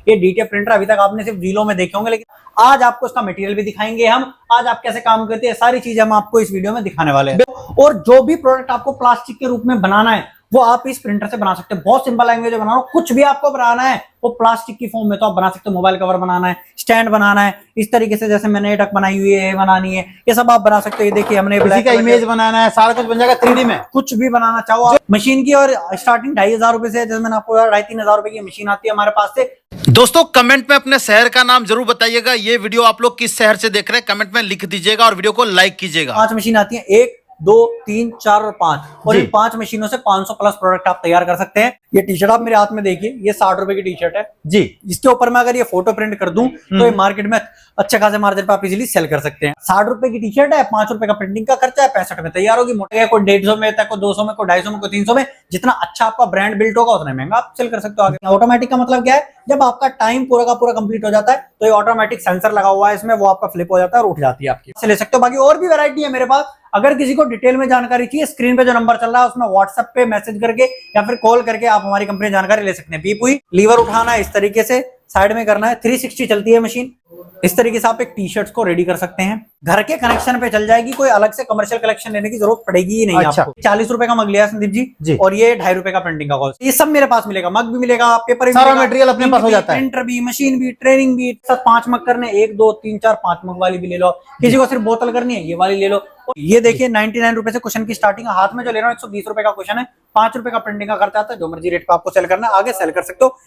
ये DTF printer अभी तक आपने सिर्फ रीलों में देखे होंगे, लेकिन आज आपको इसका मटेरियल भी दिखाएंगे हम। आज आप कैसे काम करते हैं सारी चीजें हम आपको इस वीडियो में दिखाने वाले हैं। और जो भी प्रोडक्ट आपको प्लास्टिक के रूप में बनाना है वो आप इस प्रिंटर से बना सकते हैं। बहुत सिंपल लैंग्वेज में बना रहा हूं, कुछ भी आपको बनाना है वो प्लास्टिक की फॉर्म में तो आप बना सकते हो। मोबाइल कवर बनाना है, स्टैंड बनाना है, इस तरीके से जैसे मैंने डक बनाई हुई है बनानी है, ये सब आप बना सकते हो। ये देखिए हमने ब्लैक का इमेज बनाना है, सारा कुछ बन जाएगा 3D में। कुछ भी बनाना चाहो आप मशीन की। और स्टार्टिंग 2500 रुपए से, जैसे मैंने आपको 2500-3000 रुपए की मशीन आती है हमारे पास से। दोस्तों कमेंट में अपने शहर का नाम जरूर बताइएगा। ये वीडियो आप लोग किस शहर से देख रहे हैं कमेंट में लिख दीजिएगा और वीडियो को लाइक कीजिएगा। 5 मशीन आती है, 1 2 3 4 और 5, और इन 5 मशीनों से 500 प्लस प्रोडक्ट आप तैयार कर सकते हैं। ये टी शर्ट आप मेरे हाथ में देखिए, ये 60 रुपए की टी शर्ट है जी। इसके ऊपर मैं अगर ये फोटो प्रिंट कर दूं तो ये मार्केट में अच्छे खासे मार्जिन पे आप इजीली सेल कर सकते हैं। 60 रुपए की टी शर्ट है, 5 रुपए का प्रिंटिंग का खर्चा है, 65 में तैयार होगी। मोटे कोई 150 में, कोई 200 में, कोई 250 में, कोई 300 में। जितना अच्छा आपका ब्रांड बिल्ड होगा उतना महंगा आप सेल कर सकते हो आगे। ऑटोमेटिक का मतलब क्या है, जब आपका टाइम पूरा का पूरा कंप्लीट हो जाता है तो ये ऑटोमेटिक सेंसर लगा हुआ है इसमें, वो आपका फ्लिप हो जाता है और उठ जाती है आपकी, से ले सकते हो। बाकी और भी वैरायटी है मेरे पास। अगर किसी को डिटेल में जानकारी चाहिए, स्क्रीन पे जो नंबर चल रहा है उसमें व्हाट्सएप पे मैसेज करके या फिर कॉल करके आप हमारी कंपनी जानकारी ले सकते हैं। बीप हुई, लीवर उठाना है इस तरीके से, साइड में करना है, 360 चलती है मशीन। इस तरीके से आप एक टी शर्ट को रेडी कर सकते हैं, घर के कनेक्शन पे चल जाएगी, कोई अलग से कमर्शियल कलेक्शन लेने की जरूरत पड़ेगी ही नहीं। आपको 40 रुपए का मग लिया संदीप जी, और ये 2.5 रुपए का प्रिंटिंग का कॉस्ट। ये सब मेरे पास मिलेगा, मग भी मिलेगा, पेपर भी सारा मटेरियल अपने पास हो जाता है, प्रिंटर भी, मशीन भी, ट्रेनिंग भी। सब 5 मग करने, 1 2 3 4 5 मग वाली भी ले लो। किसी को सिर्फ बोतल करनी है, ये वाली ले लो। ये देखिए 99 रुपए से क्वेश्चन की स्टार्टिंग, हाथ में जो ले रहा हूँ 120 रुपए का क्वेश्चन है, 5 रुपए का प्रिंटिंग का खर्चा आता है। जो मर्जी रेट पे आपको सेल करना है आगे सेल कर सकते हो।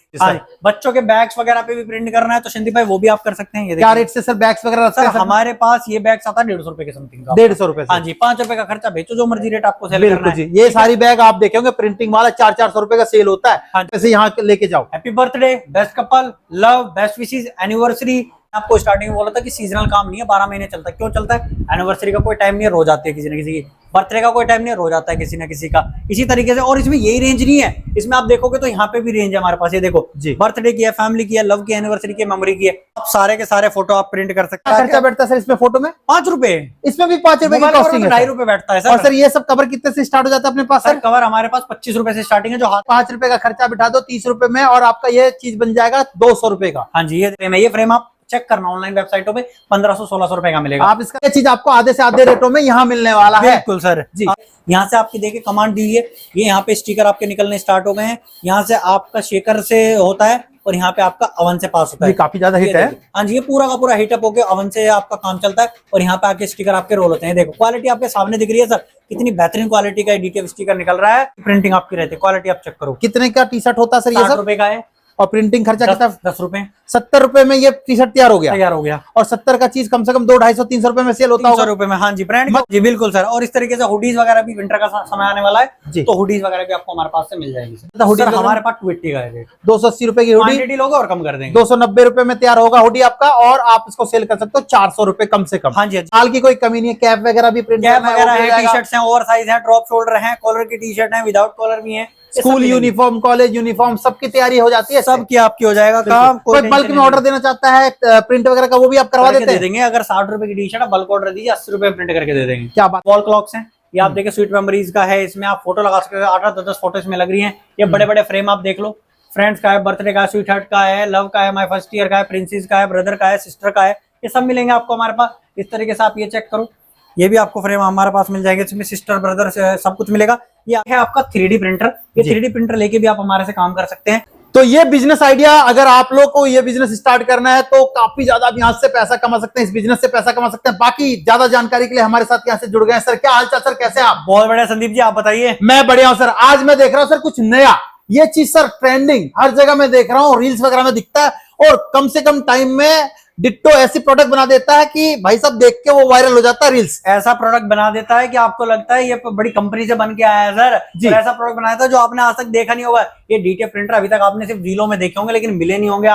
बच्चों के बैग्स वगैरह पे भी प्रिंट करना है तो संदीप भाई वो भी आप कर सकते हैं। ये क्या रेट से सर बैग्स वगैरह? सर हमारे पास ये बैग्स आता है 150 रुपए के समथिंग का। 150 रुपए? हाँ जी, 5 रुपए का खर्चा बेचो, जो मर्जी रेट आपको सेल करना है। ये सारी बैग आप देखे होंगे प्रिंटिंग वाला 400-400 रुपए का सेल होता है। जैसे यहाँ लेके जाओ, happy birthday, best couple, love, best wishes, anniversary. आपको स्टार्टिंग में बोला था कि सीजनल काम नहीं है, 12 महीने चलता है। क्यों चलता है? एनिवर्सरी का कोई टाइम नहीं है, रोज आती है किसी न किसी की। बर्थडे का कोई टाइम नहीं है, रोज आता है किसी न किसी का। इसी तरीके से, और इसमें यही रेंज नहीं है, इसमें आप देखोगे तो यहाँ पे भी रेंज है हमारे पास। ये देखो जी, बर्थडे की है, फैमिली की है, लव की, एनिवर्सरी की, मेमोरी की है। आप सारे के सारे फोटो आप प्रिंट कर सकते हैं। खर्चा बैठता है सर इसमें फोटो में? 5 रुपए। इसमें भी 5 रुपए की कॉस्टिंग है, 2.5 रुपए बैठता है सर। और सर ये सब कवर कितने से स्टार्ट हो जाता है अपने पास? सर कवर हमारे पास 25 रुपए से स्टार्टिंग है। जो 5 रुपए का खर्चा बिठा दो 30 रुपए में, और आपका ये चीज बन जाएगा 200 रुपए का। हाँ जी, ये फ्रेम आप चेक करना ऑनलाइन वेबसाइटों पे 1500-1600 रुपए का मिलेगा। आप इसका ये चीज आपको आधे से आधे रेटों में यहाँ मिलने वाला है। बिल्कुल सर जी। यहाँ से आपकी देखिए कमांड दी है, ये यहाँ पे स्टिकर आपके निकलने स्टार्ट हो गए हैं। यहाँ से आपका शेकर से होता है और यहाँ पे आपका अवन से पास होता है। काफी ज्यादा हिट है। हाँ जी, ये पूरा का पूरा हीटअप होकर अवन से आपका काम चलता है और यहाँ पे आके स्टिकर आपके रोल होते हैं। देखो क्वालिटी आपके सामने दिख रही है सर, कितनी बेहतरीन क्वालिटी का डीटीएफ स्टिकर निकल रहा है। प्रिंटिंग आपकी रहती है, क्वालिटी आप चेक करो। कितने का टी शर्ट होता है सर ये? 60 रुपए का है। और प्रिंटिंग खर्चा कितना? 10 रुपए। 70 रुपए में ये टी शर्ट तैयार हो गया। और 70 का चीज कम से कम 200-250-300 रुपए में सेल होता होगा। 300 रुपए में, हाँ जी, ब्रांड जी बिल्कुल सर। और इस तरीके से हुडीज वगैरह भी, विंटर का समय आने वाला है तो हुडीज वगैरह भी आपको हमारे पास से मिल जाएगी सर। हुडीज हमारे पास 280 का है रेट। 280 रुपए की हुडी लोगे और कम कर देंगे। 290 रुपए में तैयार होगा हुडी आपका, और आप इसको सेल कर सकते हो 400 रुपए कम से कम। हाँ जी, साल की कोई कमी नहीं है। कैप वगैरह भी प्रिंट वगैरह है, टी शर्ट है, ओवर साइज है, ड्रॉप शोल्डर है, कॉलर की टी शर्ट है, विदाउट कॉलर भी है। स्कूल यूनिफॉर्म, कॉलेज यूनिफॉर्म, सबकी तैयारी हो जाती है। सब की आपकी हो जाएगा काम। कोई बल्क में ऑर्डर देना चाहता है प्रिंट वगैरह का, वो भी आप करवा देते देंगे। अगर 60 रुपए की टी शर्ट बल्क ऑर्डर दीजिए, 80 रुपए प्रिंट करके दे देंगे। क्या बात। वॉल क्लॉक्स हैं, ये आप देखिए स्वीट मेमोरीज का है। इसमें आप फोटो लगा सकते हो, 8-10 फोटो इसमें लग रही हैं। ये बड़े बड़े फ्रेम आप देख लो, फ्रेंड्स का है, बर्थडे का है, स्वीट हार्ट का है, लव का है, माय फर्स्ट ईयर का है, प्रिंसेस का है, ब्रदर का है, सिस्टर का है, ये सब मिलेंगे आपको हमारे पास। इस तरीके से आप ये चेक करो, ये भी आपको फ्रेम हमारे पास मिल जाएंगे। इसमें सिस्टर ब्रदर सब कुछ मिलेगा। ये है आपका 3D प्रिंटर। ये 3D प्रिंटर लेके भी आप हमारे से काम कर सकते हैं। तो ये बिजनेस आइडिया, अगर आप लोग को ये बिजनेस स्टार्ट करना है तो काफी ज्यादा आप यहाँ से पैसा कमा सकते हैं, इस बिजनेस से पैसा कमा सकते हैं। बाकी ज्यादा जानकारी के लिए हमारे साथ यहाँ से जुड़ गए। सर क्या हालचाल सर, कैसे आप? बहुत बढ़िया संदीप जी, आप बताइए। मैं बढ़िया हूँ सर। आज मैं देख रहा हूँ सर कुछ नया, ये चीज सर ट्रेंडिंग हर जगह में देख रहा हूँ, रील्स वगैरह में दिखता है, और कम से कम टाइम में डिट्टो ऐसी प्रोडक्ट बना देता है कि भाई साहब देख के वो वायरल हो जाता है। रील्स ऐसा प्रोडक्ट बना देता है कि आपको लगता है ये बड़ी कंपनी से बन के आया है सर जी। ऐसा प्रोडक्ट बनाया था जो आपने आज तक देखा नहीं होगा। ये डीटीएफ प्रिंटर अभी तक आपने सिर्फ रीलों में देखे होंगे, लेकिन मिले नहीं होंगे।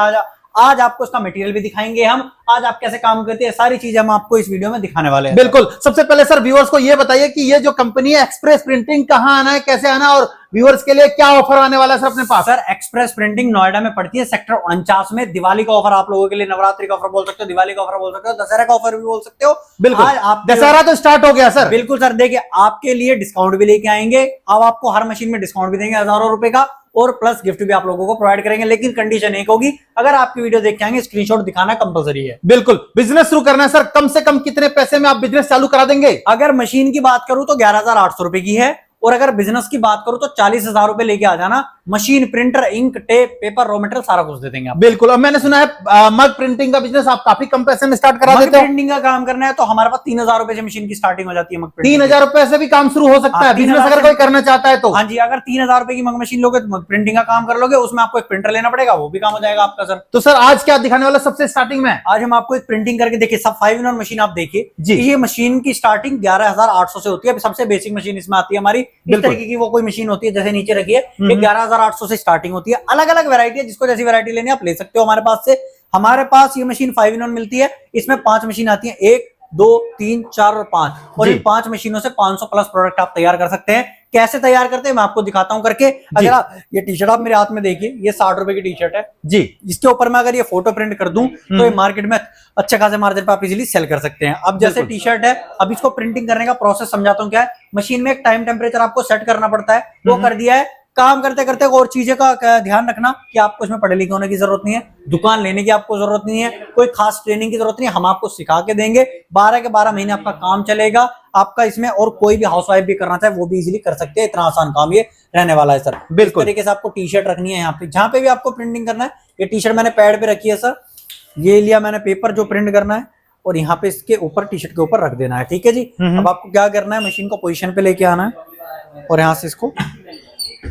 आज आपको इसका मटेरियल भी दिखाएंगे हम। आज आप कैसे काम करते हैं सारी चीजें हम आपको इस वीडियो में दिखाने वाले हैं। बिल्कुल। सबसे पहले सर व्यूअर्स को ये बताइए कि ये जो कंपनी है एक्सप्रेस प्रिंटिंग कहाँ आना है, कैसे आना है, और व्यूअर्स के लिए क्या ऑफर आने वाला है सर अपने पास? सर एक्सप्रेस प्रिंटिंग नोएडा में पड़ती है, सेक्टर 49 में। दिवाली का ऑफर आप लोगों के लिए, नवरात्रि का ऑफर बोल सकते हो, दिवाली का ऑफर बोल सकते हो, दशहरा का ऑफर भी बोल सकते हो। बिल्कुल। आज आप दशहरा तो स्टार्ट हो गया सर। बिल्कुल सर, देखिए आपके लिए डिस्काउंट भी लेके आएंगे। अब आपको हर मशीन में डिस्काउंट भी देंगे हजारों रुपए का, और प्लस गिफ्ट भी आप लोगों को प्रोवाइड करेंगे, लेकिन कंडीशन एक होगी, अगर आपकी वीडियो देख के आएंगे स्क्रीनशॉट दिखाना कंपलसरी है। बिल्कुल। बिजनेस शुरू करना है सर, कम से कम कितने पैसे में आप बिजनेस चालू करा देंगे? अगर मशीन की बात करूं तो 11,800 रुपए की है, और अगर बिजनेस की बात करूं तो 40,000 रुपए लेके आ जाना। Machine, printer, ink, tape, paper, raw material सारा कुछ दे देंगे आप। बिल्कुल। अब मैंने सुना है मग प्रिंटिंग का बिजनेस आप काफी कम पैसे में स्टार्ट करा मग देते हो। प्रिंटिंग का काम करना है तो हमारे पास 3,000 रुपए से मशीन की स्टार्टिंग हो जाती है। मग प्रिंटिंग 3,000 रुपए से भी काम शुरू हो सकता है बिजनेस, अगर कोई करना चाहता है तो। हाँ जी, अगर 3,000 रुपए की मग मशीन लोगे तो मग प्रिंटिंग का काम कर लोगे, उसमें आपको एक प्रिंटर लेना पड़ेगा, वो भी काम हो जाएगा आपका सर। तो सर आज क्या दिखाने वाला सबसे स्टार्टिंग में? आज हम आपको एक प्रिंटिंग करके देखिए, सब 5-in-1 मशीन आप देखिए जी। ये मशीन की स्टार्टिंग 11,800 से होती है। सबसे बेसिक मशीन इसमें आती है हमारी, इस तरीके की वो कोई मशीन होती है, जैसे नीचे रखी है, ये 11,800 से स्टार्टिंग होती है। अलग अलग वैरायटी है, जिसको जैसी वैरायटी लेनी है आप ले सकते हो हमारे पास से। हमारे पास ये मशीन 5-in-1 मिलती है, इसमें 5 मशीन आती है, 1, 2, 3, 4 और 5, और इन 5 मशीनों से 500 प्लस प्रोडक्ट आप तैयार कर सकते हैं। कैसे तैयार करते हैं मैं आपको दिखाता हूं करके। अगर आप ये टी शर्ट आप मेरे हाथ में देखिए, ये 60 रुपए की टी शर्ट है जी। इसके ऊपर मैं अगर ये फोटो प्रिंट कर दूं तो ये मार्केट में अच्छे खासे मार्जिन पे आप इजीली सेल कर सकते हैं। अब जैसे टी शर्ट है, अब इसको प्रिंटिंग करने का प्रोसेस समझाता हूं क्या है। मशीन में एक टाइम टेम्परेचर आपको सेट करना पड़ता है, वो कर दिया है। काम करते करते और चीजें का ध्यान रखना कि आपको इसमें पढ़े लिखे होने की जरूरत नहीं है, दुकान लेने की आपको जरूरत नहीं है, कोई खास ट्रेनिंग की जरूरत नहीं है, हम आपको सिखा के देंगे। 12 के 12 महीने आपका काम चलेगा आपका इसमें, और कोई भी हाउसवाइफ भी करना चाहे वो भी इजीली कर सकते हैं। इतना आसान काम ये रहने वाला है सर। बिल्कुल। इस तरीके से आपको टी शर्ट रखनी है यहाँ पे, जहां पे भी आपको प्रिंटिंग करना है। ये टी शर्ट मैंने पैड पे रखी है सर, ये लिया मैंने पेपर जो प्रिंट करना है, और यहाँ पे इसके ऊपर टी शर्ट के ऊपर रख देना है। ठीक है जी। अब आपको क्या करना है, मशीन को पोजीशन पे लेके आना है और यहाँ से इसको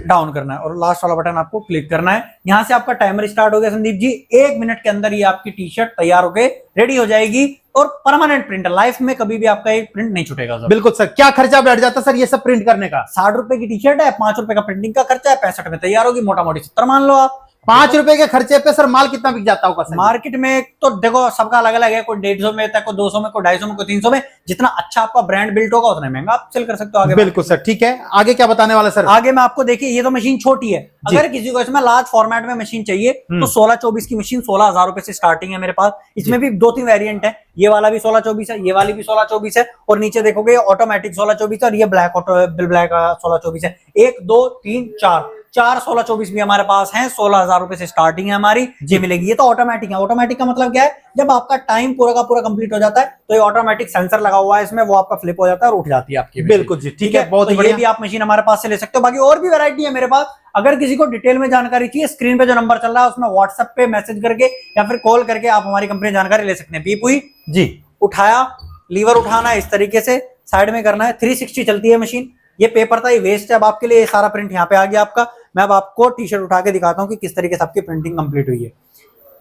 डाउन करना है, और लास्ट वाला बटन आपको क्लिक करना है। यहां से आपका टाइमर स्टार्ट हो गया संदीप जी। 1 मिनट के अंदर ये आपकी टी शर्ट तैयार होके रेडी हो जाएगी, और परमानेंट प्रिंटर, लाइफ में कभी भी आपका एक प्रिंट नहीं छूटेगा सर। बिल्कुल सर। क्या खर्चा बैठ जाता है सर ये सब प्रिंट करने का? 60 रुपए की टी शर्ट है, 5 रुपए का प्रिंटिंग का खर्चा है, 65 में तैयार होगी, मोटा मोटी 70 मान लो आप। 5 रुपए के खर्चे पे सर माल कितना बिक जाता होगा सर? मार्केट में तो देखो सबका अलग अलग है, कोई 150 में, कोई 200 में, कोई 250 में, कोई 300 में। जितना अच्छा आपका ब्रांड बिल्ड होगा उतना महंगा आप सेल कर सकते हो आगे। बिल्कुल सर। ठीक है, आगे क्या बताने वाला सर? आगे मैं आपको देखिए, ये तो मशीन छोटी है, अगर किसी को इसमें लार्ज फॉर्मेट में मशीन चाहिए तो 16-24 की मशीन 16,000 रुपए से स्टार्टिंग है मेरे पास। इसमें भी 2-3 वेरिएंट है, ये वाला भी 16-24 है, ये वाली भी 16-24 है, और नीचे देखोगे ऑटोमेटिक 16-24 है, और ये ब्लैक 16-24 है। 1, 2, 3, 4 16-24 भी हमारे पास हैं। 16,000 रुपए से स्टार्टिंग है हमारी, ये मिलेगी। ये तो ऑटोमेटिक है। ऑटोमेटिक का मतलब क्या है, जब आपका टाइम पूरा का पूरा कंप्लीट हो जाता है तो ये ऑटोमेटिक सेंसर लगा हुआ है इसमें, वो आपका फ्लिप हो जाता है और उठ जाती है आपकी। बिल्कुल जी। ठीक है, बहुत तो ये बढ़िया। भी आप मशीन हमारे पास से ले सकते हो। बाकी और भी वैरायटी है मेरे पास। अगर किसी को डिटेल में जानकारी चाहिए, स्क्रीन पे जो नंबर चल रहा है उसमें व्हाट्सएप पे मैसेज करके या फिर कॉल करके आप हमारी कंपनी की जानकारी ले सकते हैं। पीप हुई जी, उठाया, लीवर उठाना है इस तरीके से, साइड में करना है। 360 चलती है मशीन। ये पेपर था, ये वेस्ट है अब आपके लिए, ये सारा प्रिंट यहाँ पे आ गया आपका। मैं अब आपको टी शर्ट उठा के दिखाता हूँ कि किस तरीके से आपकी प्रिंटिंग कंप्लीट हुई है।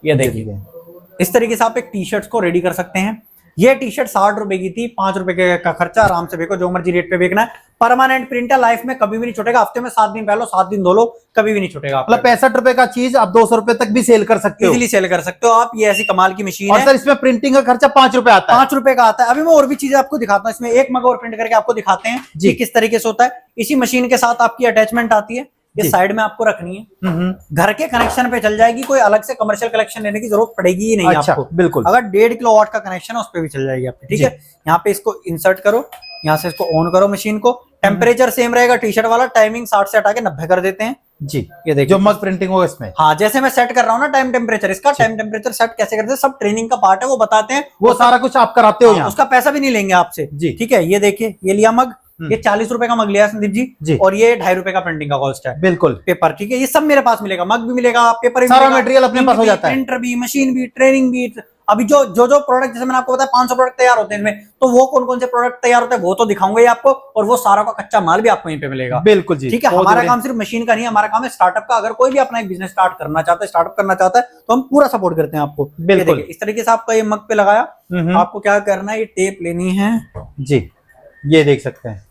ये देखिए, इस तरीके से आप एक टी शर्ट को रेडी कर सकते हैं। ये टी शर्ट 60 रुपए की थी, 5 रुपए का खर्चा, आराम से बेचो, जो मर्जी रेट पे बेचना है। परमानेंट प्रिंट है, लाइफ में कभी भी नहीं छूटेगा। हफ्ते में 7 दिन पहलो 7 दिन धो लो, कभी भी नहीं छूटेगा। मतलब 65 रुपए का चीज आप 200 रुपए तक भी सेल कर सकते हो, इजीली सेल कर सकते हो आप। ये ऐसी कमाल की मशीन और है। सर इसमें प्रिंटिंग का खर्चा 5 रुपए आता है। 5 रुपए का आता है। अभी मैं और भी चीजें आपको दिखाता हूँ। इसमें एक मग और प्रिंट करके आपको दिखाते हैं जी किस तरीके से होता है। इसी मशीन के साथ आपकी अटैचमेंट आती है, ये साइड में आपको रखनी है, घर के कनेक्शन पे चल जाएगी। कोई अलग से कमर्शियल कनेक्शन लेने की जरूरत पड़ेगी ही नहीं अच्छा, आपको। बिल्कुल। अगर 1.5 किलोवाट का कनेक्शन है उस पे भी चल जाएगी आपकी। ठीक है, यहाँ पे इसको इंसर्ट करो, यहाँ से इसको ऑन करो मशीन को। टेम्परेचर सेम रहेगा टी शर्ट वाला, टाइमिंग 60 से हटा के 90 कर देते हैं जी। ये देखिए जो मग प्रिंटिंग होगा इसमें, हाँ, जैसे मैं सेट कर रहा हूँ ना टाइम टेम्परेचर, इसका टाइम टेम्परेचर सेट कैसे करते हैं सब ट्रेनिंग का पार्ट है, वो बताते हैं। वो सारा कुछ आप कराते हो यहाँ? उसका पैसा भी नहीं लेंगे आपसे जी। ठीक है। ये देखिए, ये लिया मग, ये 40 रुपए का मग लिया संदीप जी, और ये 2.5 रुपए का प्रिंटिंग का कॉस्ट है। बिल्कुल। पेपर ठीक है, ये सब मेरे पास मिलेगा, मग भी मिलेगा, पेपर भी सारा मिलेगा, मटेरियल अपने पास हो जाता है। प्रिंटर भी, मशीन भी, ट्रेनिंग भी। अभी जो प्रोडक्ट, जैसे मैंने आपको बताया 500 प्रोडक्ट तैयार होते हैं इसमें, तो वो कौन कौन से प्रोडक्ट तैयार होते हैं वो तो दिखाऊंगा ही आपको, और वो सारा का कच्चा माल भी आपको यहीं पे मिलेगा। बिल्कुल जी। ठीक है, हमारा काम सिर्फ मशीन का नहीं है, हमारा काम है स्टार्टअप का। अगर कोई भी अपना एक बिजनेस स्टार्ट करना चाहता है, स्टार्टअप करना चाहता है, तो हम पूरा सपोर्ट करते हैं आपको। बिल्कुल। इस तरीके से आपका ये मग पे लगाया, आपको क्या करना है, ये टेप लेनी है जी, ये देख सकते हैं।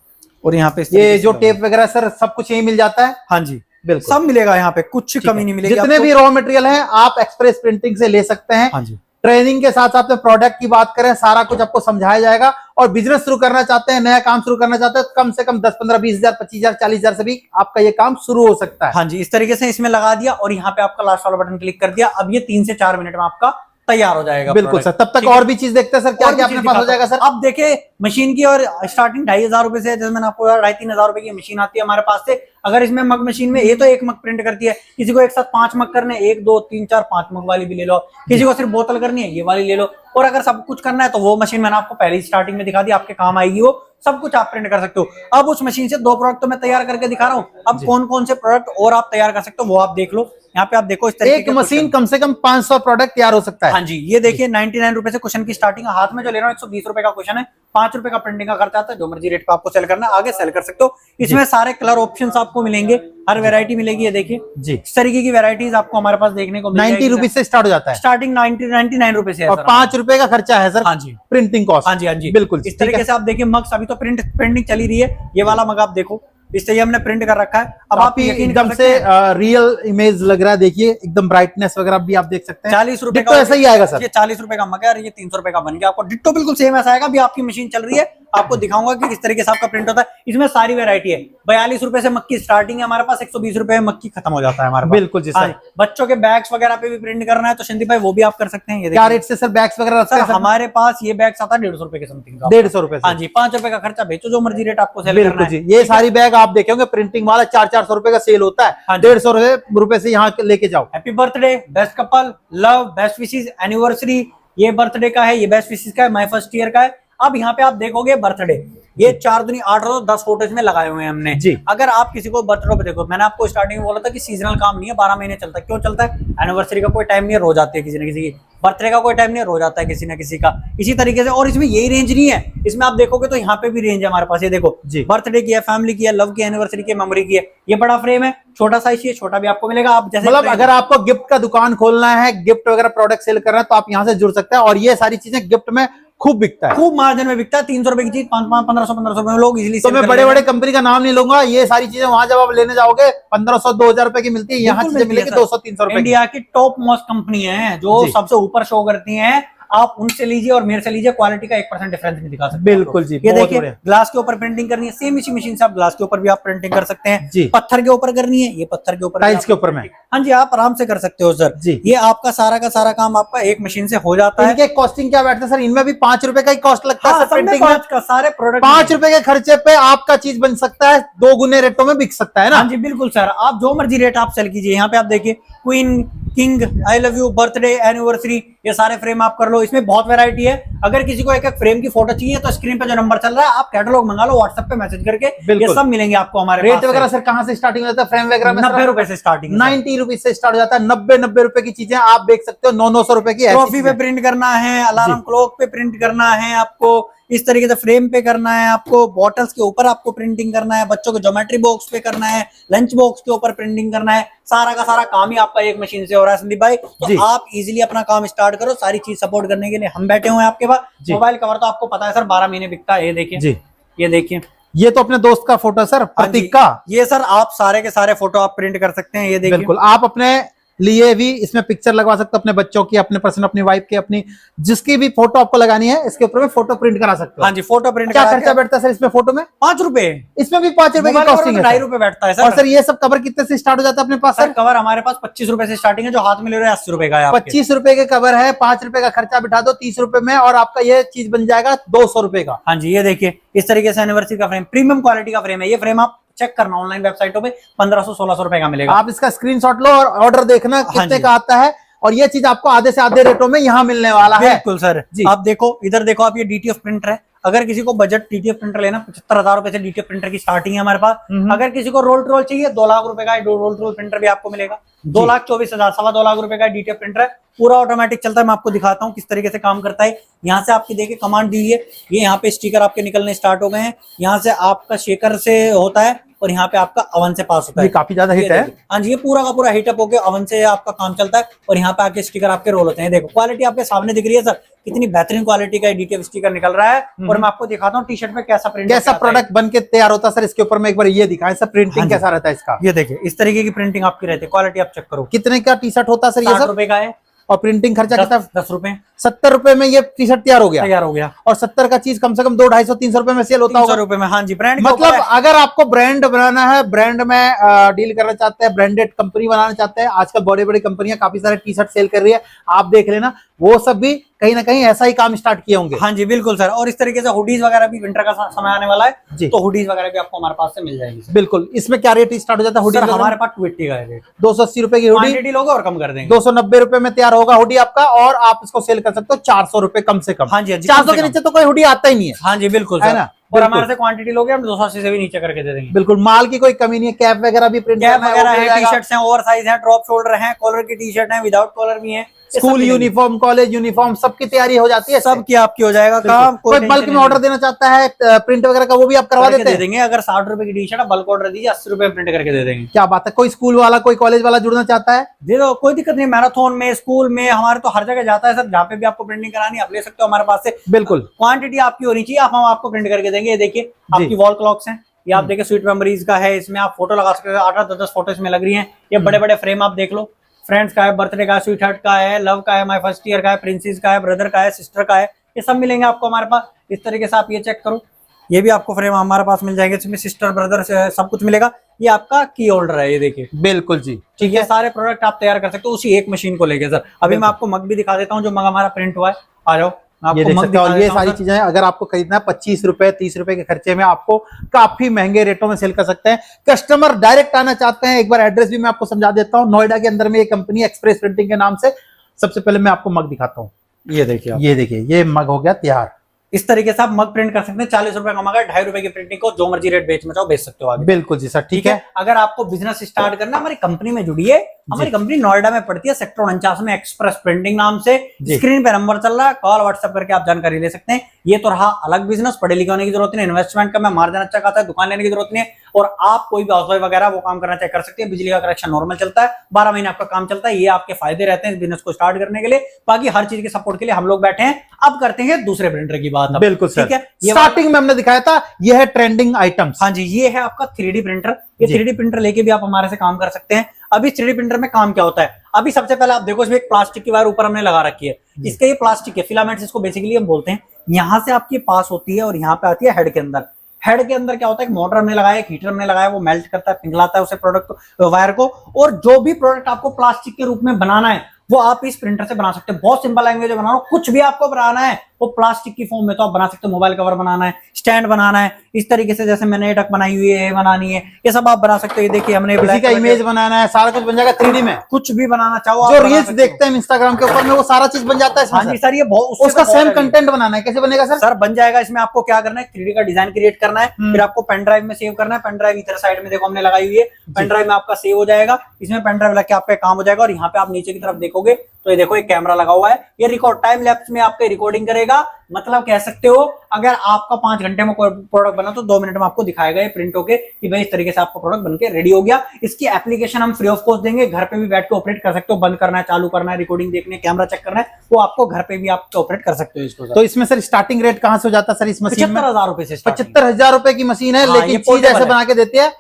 और यहाँ पे ये जो टेप वगैरह सर सब कुछ यही मिल जाता है? हाँ जी, बिल्कुल सब मिलेगा यहाँ पे, कुछ कमी नहीं मिलेगी। जितने भी रॉ मटेरियल है आप एक्सप्रेस प्रिंटिंग से ले सकते हैं। हाँ जी। ट्रेनिंग के साथ साथ में प्रोडक्ट की बात करें, सारा कुछ आपको समझाया जाएगा। और बिजनेस शुरू करना चाहते हैं, नया काम शुरू करना चाहते हैं, तो कम से कम 10, 15, 20 हजार, 25 हजार, 40 हजार से भी आपका ये काम शुरू हो सकता है। हाँ जी, इस तरीके से इसमें लगा दिया, और यहाँ पे आपका लास्ट वाला बटन क्लिक कर दिया। अब ये 3 से 4 मिनट में आपका तैयार हो जाएगा बिल्कुल सर। product। तब तक ठीक है? और भी चीज देखते हैं सर, क्या और भी क्या चीज अपने पास हो दिखाता जाएगा हूं। सर? अब देखिए मशीन की, और स्टार्टिंग 2,500 रुपए से है, जैसे मैंने आपको 2,500-3,000 रुपए की मशीन आती है हमारे पास से। अगर इसमें मग मशीन में ये तो एक मग प्रिंट करती है, किसी को एक साथ 5 मग करने, 1 2 3 4 5 मग वाली भी ले लो, किसी को सिर्फ बोतल करनी है ये वाली ले लो, और अगर सब कुछ करना है तो वो मशीन मैंने आपको पहले ही स्टार्टिंग में दिखा दी, आपके काम आएगी वो। सब कुछ आप प्रिंट कर सकते हो। अब उस मशीन से 2 प्रोडक्ट तो मैं तैयार करके दिखा रहा हूँ, अब कौन कौन से प्रोडक्ट और आप तैयार कर सकते हो वो आप देख लो। यहाँ पे आप देखो इस तरीके एक के मशीन क्वेश्चन। कम से कम 500 प्रोडक्ट तैयार हो सकता है। हाँ जी, ये देखिए 99 रुपए से क्वेश्चन की स्टार्टिंग, हाथ में जो ले रहा हूँ 120 रुपए का क्वेश्चन है, 5 रुपए का प्रिंटिंग का खर्चा आता है, जो मर्जी रेट पे आपको सेल करना है आगे सेल कर सकते हो। इसमें सारे कलर ऑप्शंस आपको मिलेंगे, हर वैरायटी मिलेगी। ये देखिए जी, इस तरीके की वैरायटीज आपको हमारे पास देखने को मिल 90 जाएगी। रुपीज से स्टार्ट हो जाता है स्टार्टिंग 99 रुपए से है और सर। 5 रुपए का खर्चा है सर हाँ जी, प्रिंटिंग कॉस्ट। हाँ जी, हाँ जी, बिल्कुल इस तरीके से आप देखिए मग्स, अभी तो प्रिंटिंग चली रही है। ये वाला मग आप देखो, इस तरीके हमने प्रिंट कर रखा है। अब आप यकीन कर एकदम सकते से हैं रियल इमेज लग रहा है, देखिए एकदम ब्राइटनेस वगैरह भी आप देख सकते हैं। 40 रुपए डिट्टो ऐसा ही आएगा सर। ये 40 रुपए का मग है और ये 300 रुपए का बन गया। आपको डिट्टो बिल्कुल सेम ऐसा आएगा। अभी आपकी मशीन चल रही है, आपको दिखाऊंगा कि किस तरीके से आपका प्रिंट होता है। इसमें सारी वैरायटी है। 42 रुपए से मग की स्टार्टिंग है हमारे पास, 120 रुपए में मग की खत्म हो जाता है हमारे पास। बिल्कुल जी सर। हाँ, बच्चों के बैग्स वगैरह पे भी प्रिंट करना है तो संदीप भाई वो भी आप कर सकते हैं। ये क्या देखिए रेट से सर बैग्स वगैरह रखते सर, हैं सर? हमारे पास ये बैग्स आता है 150 रुपए के समथिंग का। 150 रुपए हाँ से। जी, 5 रुपए का खर्चा बेचो, जो मर्जी रेट आपको सेल करना बिल्कुल है। जी। ये सारी बैग आप देखे होंगे प्रिंटिंग वाला 400-400 रुपए का सेल होता है, हाँ जी। 150 रुपए से यहाँ लेके जाओ। Happy birthday, best couple, love, best wishes, anniversary, ये बर्थडे का है, ये बेस्ट विशेस का है, माय फर्स्ट ईयर का है। अब यहाँ पे आप देखोगे बर्थडे, ये 4 दूनी 8 और 10 फोटोज में लगाए हुए हैं हमने जी। अगर आप किसी को बर्थडे पे देखो, मैंने आपको स्टार्टिंग में बोला था कि सीजनल काम नहीं है, 12 महीने चलता है। क्यों चलता है? एनिवर्सरी का कोई टाइम नहीं है, रोज आती है किसी न किसी की। बर्थडे का कोई टाइम नहीं है, रोज आता है किसी न किसी का। इसी तरीके से, और इसमें यही रेंज नहीं है, इसमें आप देखोगे तो यहाँ पे भी रेंज है हमारे पास। ये देखो जी। बर्थडे की है, फैमिली की है, लव की, एनिवर्सरी की, मेमोरी की है। ये बड़ा फ्रेम है, छोटा साइज है, छोटा भी आपको मिलेगा। आप जैसे मतलब अगर आपको गिफ्ट का दुकान खोलना है, गिफ्ट वगैरह प्रोडक्ट सेल करना है, तो आप यहाँ से जुड़ सकते हैं। और ये सारी चीजें गिफ्ट में खूब बिकता है, खूब मार्जिन में बिकता है। 300 रुपए की चीज 1500 में लोग इजीली। तो मैं बड़े बड़े कंपनी का नाम नहीं लूंगा, ये सारी चीजें वहां जब आप लेने जाओगे 1500-2000 रुपए की मिलती है, यहाँ चीजें मिलेगी 200-300 रुपए की। इंडिया की टॉप मोस्ट कंपनी है जो जी। सबसे ऊपर शो करती हैं। आप उनसे लीजिए और मेरे से लीजिए, क्वालिटी का 1% डिफरेंस नहीं दिखा सकते। बिल्कुल जी, ये बहुत देखिए बढ़िया। ग्लास के ऊपर प्रिंटिंग करनी है, सेम इसी मशीन से आप ग्लास के ऊपर भी आप प्रिंटिंग कर सकते हैं। जी। पत्थर के ऊपर करनी है, ये पत्थर के ऊपर, टाइल्स के ऊपर में। हाँ जी, आप आराम से कर सकते हो सर। जी। ये आपका सारा का सारा काम आपका एक मशीन से हो जाता है। इनके कॉस्टिंग क्या बैठता है सर? इनमें भी 5 रुपए का ही कॉस्ट लगता है हाँ, सर सब में प्रिंटिंग में। 5 का सारे प्रोडक्ट 5 रुपए के खर्चे पे आपका चीज बन सकता है, 2 गुने रेटों में बिक सकता है ना। हाँ जी बिल्कुल सर, आप जो मर्जी रेट आप सेल कीजिए। यहाँ पे आप देखिए queen, king, I love you, birthday, anniversary, ये सारे फ्रेम आप कर लो। इसमें बहुत वैरायटी है। अगर किसी को एक एक फ्रेम की फोटो चाहिए तो स्क्रीन पे जो नंबर चल रहा है आप कैटलॉग मंगा लो, व्हाट्सएप पे मैसेज करके, ये बिल्कुल। सब मिलेंगे आपको हमारे रेट पास से। वगैरह सर कहाँ से स्टार्टिंग होता है? फ्रेम वगैरह में 90 रुपए से स्टार्टिंग। 90 रुपीज से स्टार्ट हो जाता है। 90 रुपए की चीजें आप देख सकते हो, 900 रुपए की। ट्रॉफी पे प्रिंट करना है, अलार्म क्लॉक पे प्रिंट करना है आपको, इस तरीके से फ्रेम पे करना है आपको, बॉटल्स के ऊपर आपको प्रिंटिंग करना है, बच्चों के ज्योमेट्री बॉक्स पे करना है, लंच बॉक्स के ऊपर प्रिंटिंग करना है, सारा का सारा काम ही आपका एक मशीन से हो रहा है संदीप भाई। जी। तो आप इजीली अपना काम स्टार्ट करो। सारी चीज सपोर्ट करने के लिए हम बैठे हुए हैं आपके पास। जी। मोबाइल कवर तो आपको पता है सर 12 महीने बिकता है। ये देखिए जी, ये देखिए, ये तो अपने दोस्त का फोटो है सर, हाँ जी, प्रतीक का। ये सर आप सारे के सारे फोटो आप प्रिंट कर सकते हैं। ये देखिए बिल्कुल, आप अपने लिए भी इसमें पिक्चर लगवा सकते हो, अपने बच्चों की, अपने पर्सन, अपनी वाइफ की, अपनी जिसकी भी फोटो आपको लगानी है, इसके ऊपर में फोटो प्रिंट करा सकते हो। हाँ जी, फोटो प्रिंट क्या खर्चा बैठता है सर इसमें? फोटो में 5 रुपए, इसमें भी 5 रुपए की कॉस्टिंग है। 2.5 रुपए बैठता है और सर। सर ये सब कवर कितने से स्टार्ट हो जाता है अपने पास सर सर? कवर हमारे पास 25 रुपए से स्टार्टिंग है, जो हाथ में ले रहे हैं 80 रुपए का है आपके। 25 रुपए के कवर है, 5 रुपए का खर्चा बिठा दो 30 रुपए में, और आपका ये चीज बन जाएगा 200 रुपए का। हाँ जी, ये देखिए इस तरीके से एनिवर्सरी का फ्रेम, प्रीमियम क्वालिटी का फ्रेम है। ये फ्रेम आप चेक करना ऑनलाइन वेबसाइटों पे 1500-1600 रुपए का मिलेगा। आप इसका स्क्रीनशॉट लो और ऑर्डर देखना कितने जी। का आता है, और ये चीज आपको आधे से आधे रेटों में यहाँ मिलने वाला है। बिल्कुल सर जी। आप देखो, इधर देखो आप, ये डीटीएफ प्रिंटर है। अगर किसी को बजट डीटीएफ प्रिंटर लेना, 75,000 रुपए से डीटीएफ प्रिंटर की स्टार्टिंग है हमारे पास। अगर किसी को रोल टू रोल चाहिए, 2 लाख रुपए का रोल टू रोल प्रिंटर भी आपको मिलेगा। 2,24,000, 2.25 लाख रुपए का डीटीएफ प्रिंटर है, पूरा ऑटोमेटिक चलता है। मैं आपको दिखाता हूँ किस तरीके से काम करता है। यहाँ से आपकी देखिए कमांड दी है, ये यहाँ पे स्टिकर आपके निकलने स्टार्ट हो गए हैं। यहाँ से आपका शेकर से होता है और यहाँ पे आपका अवन से पास होता है। ये काफी ज्यादा हिट है। हाँ जी, ये पूरा का पूरा हीटअप होकर अवन से आपका काम चलता है और यहाँ पे आके स्टिकर आपके रोल होते हैं। देखो क्वालिटी आपके सामने दिख रही है सर, कितनी बेहतरीन क्वालिटी का डीटीएफ स्टिकर निकल रहा है। और मैं आपको दिखाता हूँ टी शर्ट पे कैसा प्रिंट, कैसा प्रोडक्ट बन के तैयार होता है सर। इसके ऊपर में एक बार ये दिखाएं सर, प्रिंटिंग हाँ जी। कैसा रहता है इसका। ये देखिए इस तरीके की प्रिंटिंग आपकी रहती है। क्वालिटी आप चेक करो। कितने का टी शर्ट होता है सर ये 60 सब? रुपए का है। और प्रिंटिंग खर्चा कितना? 10 रुपए। 70 रुपए में ये टी शर्ट तैयार हो गया। तैयार हो गया। और 70 का चीज कम से कम 200, 250, 300 रुपए में सेल होता 300 होगा। रुपए में। हाँ जी, ब्रांड मतलब अगर आपको ब्रांड बनाना है, ब्रांड में डील करना चाहते हैं, ब्रांडेड कंपनी बनाना चाहते हैं, आजकल बड़ी बड़ी कंपनियां काफी सारे टी शर्ट सेल कर रही है, आप देख लेना, वो सब भी कहीं ना कहीं ऐसा ही काम स्टार्ट किए होंगे। हाँ जी बिल्कुल सर। और इस तरीके से हुडीज वगैरह भी विंटर का समय आने वाला है जी। तो हुडीज वगैरह भी आपको हमारे पास से मिल जाएगी सर। बिल्कुल। इसमें क्या रेट स्टार्ट हो जाता है हुडी? सर हमारे पास 280 का है रेट। 280 रुपए की हुडी, क्वांटिटी लोगे और कम कर देंगे। 290 रुपए में तैयार होगा हुडी आपका, और आप इसको सेल कर सकते हो 400 रुपए कम से कम। हाँ जी, हाँ जी, 400 कम से के कम। नीचे तो कोई हुडी आता ही नहीं है। हाँ जी बिल्कुल है सर। ना? और बिल्कुल। हमारे से क्वांटिटी लोगे हम 280 से भी नीचे करके दे देंगे। बिल्कुल, माल की कोई कमी नहीं है। कैप वगैरह भी प्रिंट कैप वगैरह है, टी शर्ट्स हैं, ओवर साइज है, ड्रॉप शोल्डर है, कॉलर की टी शर्ट है, विदाउट कॉलर भी है। स्कूल यूनिफॉर्म, कॉलेज यूनिफॉर्म, सबकी तैयारी हो जाती है। सब की आपकी हो जाएगा काम। कोई बल्क में ऑर्डर देना चाहता है प्रिंट वगैरह का, वो भी आप करवा देते दे हैं? देंगे। अगर 60 रुपए की टी शर्ट बल्क ऑर्डर दीजिए, 80 रुपए प्रिंट करके दे देंगे। क्या बात है। कोई स्कूल वाला, कोई कॉलेज वाला जुड़ना चाहता है? दे दो, कोई दिक्कत नहीं। मैराथन में, स्कूल में, हमारे तो हर जगह जाता है सर। जहाँ पे भी आपको प्रिंटिंग करानी है आप ले सकते हो हमारे पास से। बिल्कुल। क्वांटिटी आपकी होनी चाहिए, हम आपको प्रिंट करके देंगे। ये देखिए आपकी वॉल क्लॉक्स हैं, ये आप देखिए स्वीट मेमोरीज का है। इसमें आप फोटो लगा सकते हो, 8-10 फोटो इसमें लग रही हैं। ये बड़े बड़े फ्रेम आप देख लो, फ्रेंड्स का है, बर्थडे का है, स्वीट हार्ट का है, लव का है, माय फर्स्ट ईयर का है, प्रिंसेस का है, ब्रदर का है, सिस्टर का है, ये सब मिलेंगे आपको हमारे पास। इस तरीके से आप ये चेक करो, ये भी आपको फ्रेम हमारे पास मिल जाएंगे। इसमें सिस्टर ब्रदर सब कुछ मिलेगा। ये आपका की होल्डर है, ये देखिए। बिल्कुल जी। ठीक है, सारे प्रोडक्ट आप तैयार कर सकते हो उसी एक मशीन को लेके सर। अभी मैं आपको मग भी दिखा देता हूँ, जो मग हमारा प्रिंट हुआ है। आ जाओ, मैं ये आपको देख मग सकते हो। दिखा ये देता हूँ सारी सर। चीजें अगर आपको खरीदना है 25 रुपए 30 रुपए के खर्चे में आपको काफी महंगे रेटों में सेल कर सकते हैं। कस्टमर डायरेक्ट आना चाहते हैं, एक बार एड्रेस भी मैं आपको समझा देता हूँ। नोएडा के अंदर में एक कंपनी एक्सप्रेस प्रिंटिंग के नाम से। सबसे पहले मैं आपको मग दिखाता हूँ। ये देखिए आप। ये देखिए, ये मग हो गया तैयार। इस तरीके से आप मग प्रिंट कर सकते हैं। 40 रुपए का मग है, 2.5 रुपए की प्रिंटिंग को जो मर्जी रेट बेचना चाहो बेच सकते हो आगे। बिल्कुल जी सर, ठीक है। अगर आपको बिजनेस स्टार्ट करना, हमारी कंपनी में जुड़िए। हमारी कंपनी नोएडा में पड़ती है, सेक्टर 49 में, एक्सप्रेस प्रिंटिंग नाम से। स्क्रीन पे नंबर चल रहा है, कॉल व्हाट्सएप करके आप जानकारी ले सकते हैं। ये तो रहा अलग बिजनेस, पढ़े लिखे होने की जरूरत नहीं, इन्वेस्टमेंट का मैं मार्जिन अच्छा खाता है, दुकान लेने की जरूरत नहीं है। और आप कोई भी हाउसवाइफ वगैरह वो काम करना चाहे कर सकते हैं। बिजली का कनेक्शन नॉर्मल चलता है, 12 महीने आपका काम चलता है। ये आपके फायदे रहते हैं इस बिजनेस को स्टार्ट करने के लिए। बाकी हर चीज के सपोर्ट के लिए हम लोग बैठे हैं। अब करते हैं दूसरे प्रिंटर की बात। बिल्कुल सर, ठीक है। स्टार्टिंग में हमने दिखाया था, ये है ट्रेंडिंग आइटम्स। हाँ जी, ये है आपका 3D प्रिंटर। ये 3D प्रिंटर लेके भी आप हमारे से काम कर सकते हैं। अभी 3D प्रिंटर में काम क्या होता है, अभी सबसे पहले आप देखो, इसमें एक प्लास्टिक की वायर ऊपर हमने लगा रखी है। इसका ये प्लास्टिक है, फिलामेंट्स इसको बेसिकली हम बोलते हैं। यहाँ से आपकी पास होती है और यहाँ पे आती है हेड के अंदर। हेड के अंदर क्या होता है, एक मोटर हमने लगाया, एक हीटर हमने लगाया, वो मेल्ट करता है, पिघलाता है उसे प्रोडक्ट वायर को। और जो भी प्रोडक्ट आपको प्लास्टिक के रूप में बनाना है वो आप इस प्रिंटर से बना सकते हैं। बहुत सिंपल लैंग्वेज में बना रहा हूं, कुछ भी आपको बनाना है वो प्लास्टिक की फॉर्म में तो आप बना सकते हो। मोबाइल कवर बनाना है, स्टैंड बनाना है, इस तरीके से जैसे मैंने टक बनाई हुई है, बनानी है, ये सब आप बना सकते हो। ये देखिए हमने किसी का इमेज बनाना है, सारा कुछ बन जाएगा 3D में। कुछ भी बनाना चाहो आप जो बना रील्स सकते हो। देखते हैं इंस्टाग्राम के ऊपर में, वो सारा चीज बन जाता है इसमें। हाँ जी सर, सर, ये बहुत उसका सेम कंटेंट बनाना है, कैसे बनेगा सर? सर बन जाएगा। इसमें आपको क्या करना है, 3D का डिजाइन क्रिएट करना है, फिर आपको पेन ड्राइव में सेव करना है। पेन ड्राइव इधर साइड में देखो हमने लगाई हुई है, पेन ड्राइव में आपका सेव हो जाएगा। इसमें पेन ड्राइव लग के आपका काम हो जाएगा। और यहाँ पे आप नीचे की तरफ देखोगे तो ये देखो एक कैमरा लगा हुआ है, ये रिकॉर्ड टाइम लैप्स में आपके रिकॉर्डिंग करेगा। मतलब कह सकते हो अगर आपका 5 घंटे में कोई प्रोडक्ट बना तो 2 मिनट में आपको दिखाएगा ये प्रिंट होके कि भाई इस तरीके से आपका प्रोडक्ट बनके रेडी हो गया। इसकी एप्लीकेशन हम फ्री ऑफ कॉस्ट देंगे, घर पे भी बैठ के ऑपरेट कर सकते हो। बंद करना है, चालू करना है, रिकॉर्डिंग देखनी है, कैमरा चेक करना है, वो आपको घर पे भी आप ऑपरेट कर सकते हो इसको। तो इसमें सर स्टार्टिंग रेट कहां से हो जाता है सर इस मशीन में? 75,000 रुपए से। 75,000 रुपए की मशीन है, हाँ, ये लेकिन चीज पोर्टेबल ऐसे है। बना के देती है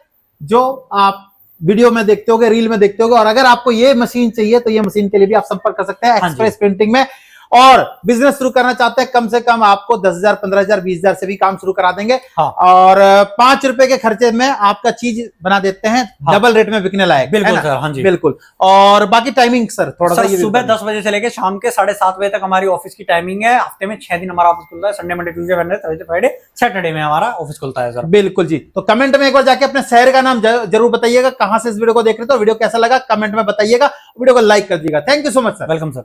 जो आप वीडियो में देखते होगे, रील में देखते होगे। और अगर आपको ये मशीन चाहिए तो ये मशीन के लिए भी आप संपर्क कर सकते हैं एक्सप्रेस प्रिंटिंग में। और बिजनेस शुरू करना चाहते हैं, कम से कम आपको 10,000 15,000 20,000 से भी काम शुरू करा देंगे। हाँ। और 5 रुपए के खर्चे में आपका चीज बना देते हैं, हाँ। डबल रेट में बिकने लायक। बिल्कुल सर, हाँ जी बिल्कुल। और बाकी टाइमिंग सर थोड़ा सा सर सुबह 10 बजे से लेकर शाम के 7:30 बजे तक हमारी ऑफिस की टाइमिंग है। हफ्ते में 6 दिन हमारा ऑफिस खुलता है, Sunday Monday Tuesday Wednesday Thursday Friday Saturday में हमारा ऑफिस खुलता है सर। बिल्कुल जी। तो कमेंट में एक बार जाके अपने शहर का नाम जरूर बताइएगा, कहां से इस वीडियो को देख रहे हो। वीडियो कैसा लगा कमेंट में बताइएगा, वीडियो को लाइक कर दीजिएगा। Thank you so much sir. Welcome sir.